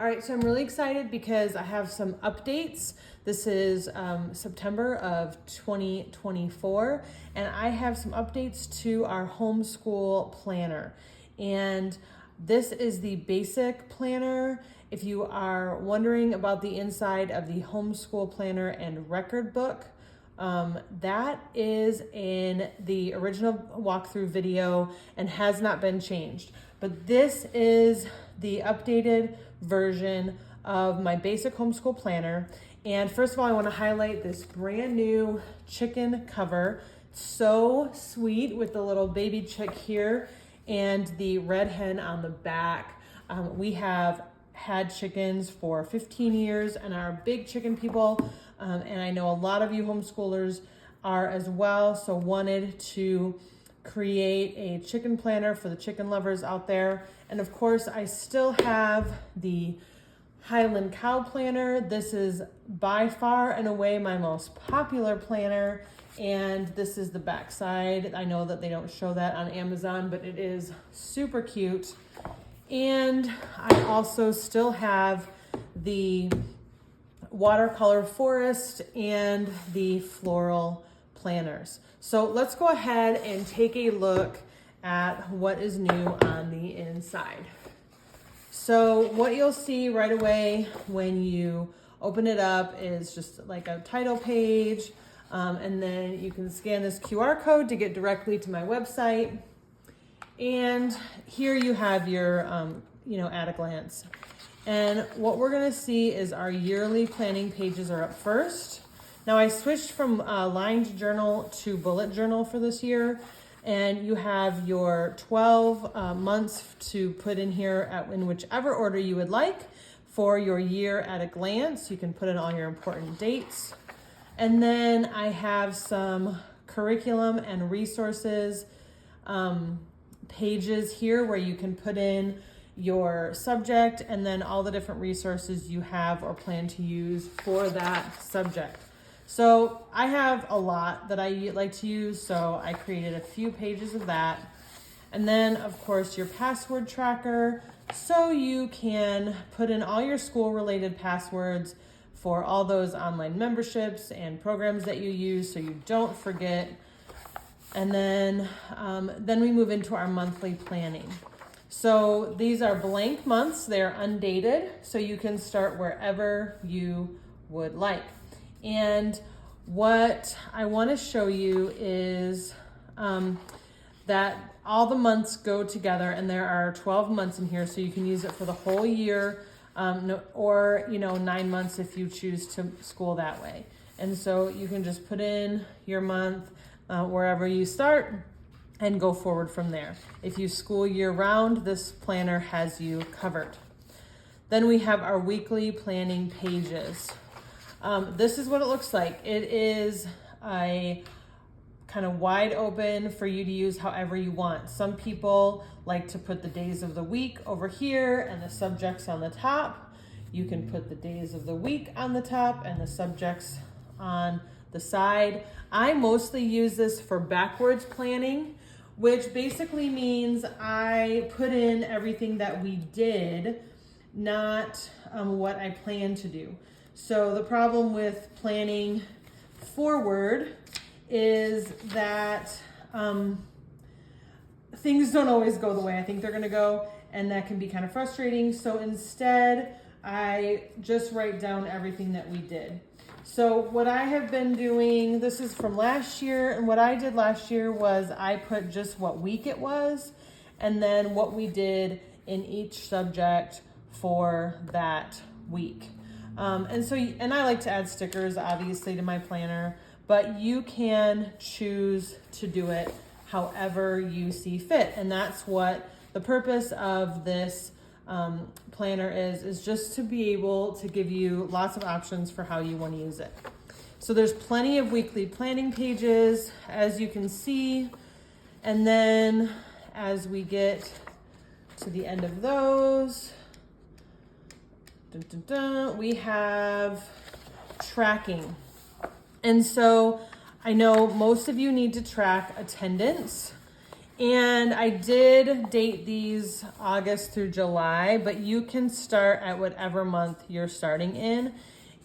All right, so I'm really excited because I have some updates. This is September of 2024, and I have some updates to our homeschool planner. And this is the basic planner. If you are wondering about the inside of the homeschool planner and record book, that is in the original walkthrough video and has not been changed. But this is the updated version of my basic homeschool planner. And first of all, I want to highlight this brand new chicken cover. So sweet with the little baby chick here and the red hen on the back. We have had chickens for 15 years and are big chicken people. And I know a lot of you homeschoolers are as well. So wanted to create a chicken planner for the chicken lovers out there. And of course, I still have the Highland Cow Planner. This is by far and away my most popular planner. And this is the back side. I know that they don't show that on Amazon, but it is super cute. And I also still have the watercolor forest and the floral planners. So let's go ahead and take a look at what is new on the inside. So what you'll see right away when you open it up is just like a title page, and then you can scan this QR code to get directly to my website. And here you have your, at a glance. And what we're gonna see is our yearly planning pages are up first. Now I switched from lined journal to bullet journal for this year, and you have your 12 months to put in here in whichever order you would like for your year at a glance. You can put in all your important dates. And then I have some curriculum and resources pages here where you can put in your subject and then all the different resources you have or plan to use for that subject. So I have a lot that I like to use, so I created a few pages of that. And then of course your password tracker, so you can put in all your school related passwords for all those online memberships and programs that you use so you don't forget. And then we move into our monthly planning. So these are blank months, they're undated, so you can start wherever you would like. And what I want to show you is that all the months go together, and there are 12 months in here, so you can use it for the whole year, or 9 months if you choose to school that way. And so you can just put in your month wherever you start and go forward from there. If you school year round, this planner has you covered. Then we have our weekly planning pages. This is what it looks like. It is a kind of wide open for you to use however you want. Some people like to put the days of the week over here and the subjects on the top. You can put the days of the week on the top and the subjects on the side. I mostly use this for backwards planning, which basically means I put in everything that we did, not what I plan to do. So the problem with planning forward is that things don't always go the way I think they're gonna go, and that can be kind of frustrating. So instead, I just write down everything that we did. So what I have been doing, this is from last year, and what I did last year was I put just what week it was, and then what we did in each subject for that week. And I like to add stickers, obviously, to my planner, but you can choose to do it however you see fit. And that's what the purpose of this planner is just to be able to give you lots of options for how you want to use it. So there's plenty of weekly planning pages, as you can see. And then as we get to the end of those, we have tracking. And so I know most of you need to track attendance, And I did date these August through July, but you can start at whatever month you're starting in.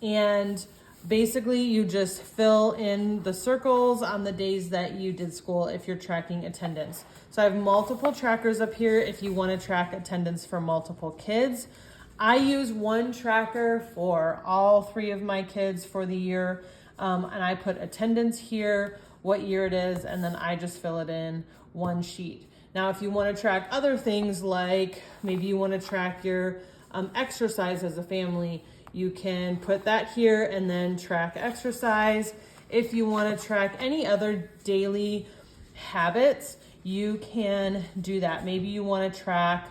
And basically you just fill in the circles on the days that you did school if you're tracking attendance. So I have multiple trackers up here if you want to track attendance for multiple kids. I use one tracker for all 3 of my kids for the year, and I put attendance here, what year it is, and then I just fill it in one sheet. Now, if you want to track other things, like maybe you want to track your exercise as a family, you can put that here and then track exercise. If you want to track any other daily habits, you can do that. Maybe you want to track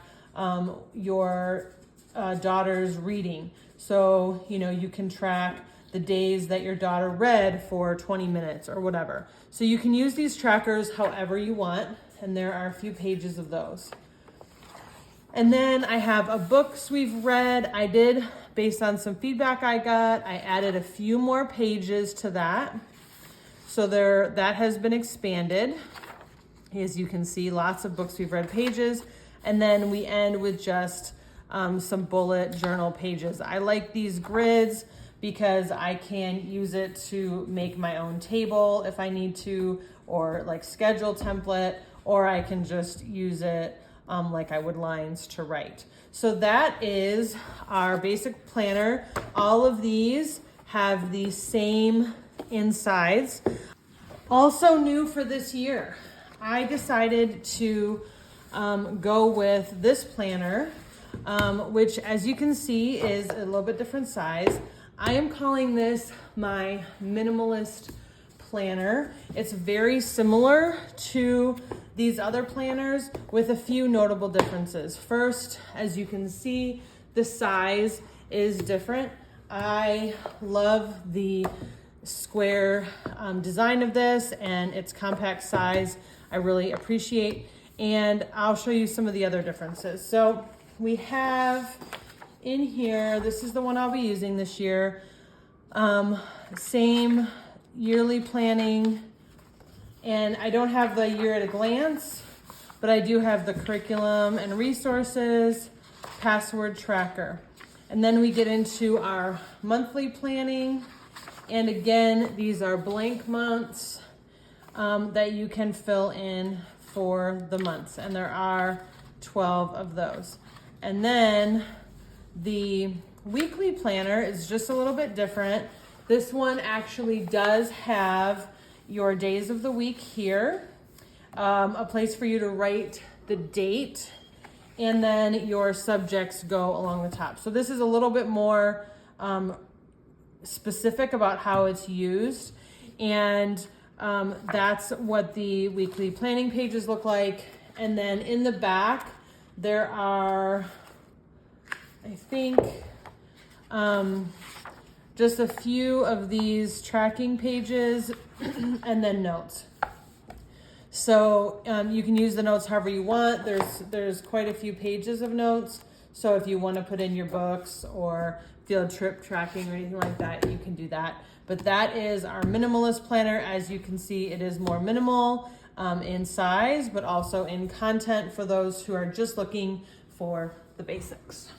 your daughter's reading. So, you can track the days that your daughter read for 20 minutes or whatever. So you can use these trackers however you want, and there are a few pages of those. And then I have books we've read. I did, based on some feedback I got, I added a few more pages to that. So that has been expanded. As you can see, lots of books we've read pages. And then we end with just some bullet journal pages. I like these grids because I can use it to make my own table if I need to, or like schedule template, or I can just use it like I would lines to write. So that is our basic planner. All of these have the same insides. Also new for this year, I decided to go with this planner, which as you can see is a little bit different size. I am calling this my minimalist planner. It's very similar to these other planners with a few notable differences. First, as you can see, the size is different. I love the square design of this and its compact size. I really appreciate, and I'll show you some of the other differences. So we have in here, this is the one I'll be using this year. Same yearly planning, and I don't have the year at a glance, but I do have the curriculum and resources, password tracker. And then we get into our monthly planning. And again, these are blank months that you can fill in for the months. And there are 12 of those. And then the weekly planner is just a little bit different. This one actually does have your days of the week here, a place for you to write the date, and then your subjects go along the top. So this is a little bit more specific about how it's used, and that's what the weekly planning pages look like. And then in the back, there are, I think, just a few of these tracking pages and then notes. So you can use the notes however you want. There's quite a few pages of notes. So if you want to put in your books or field trip tracking or anything like that, you can do that. But that is our minimalist planner. As you can see, it is more minimal in size, but also in content for those who are just looking for the basics.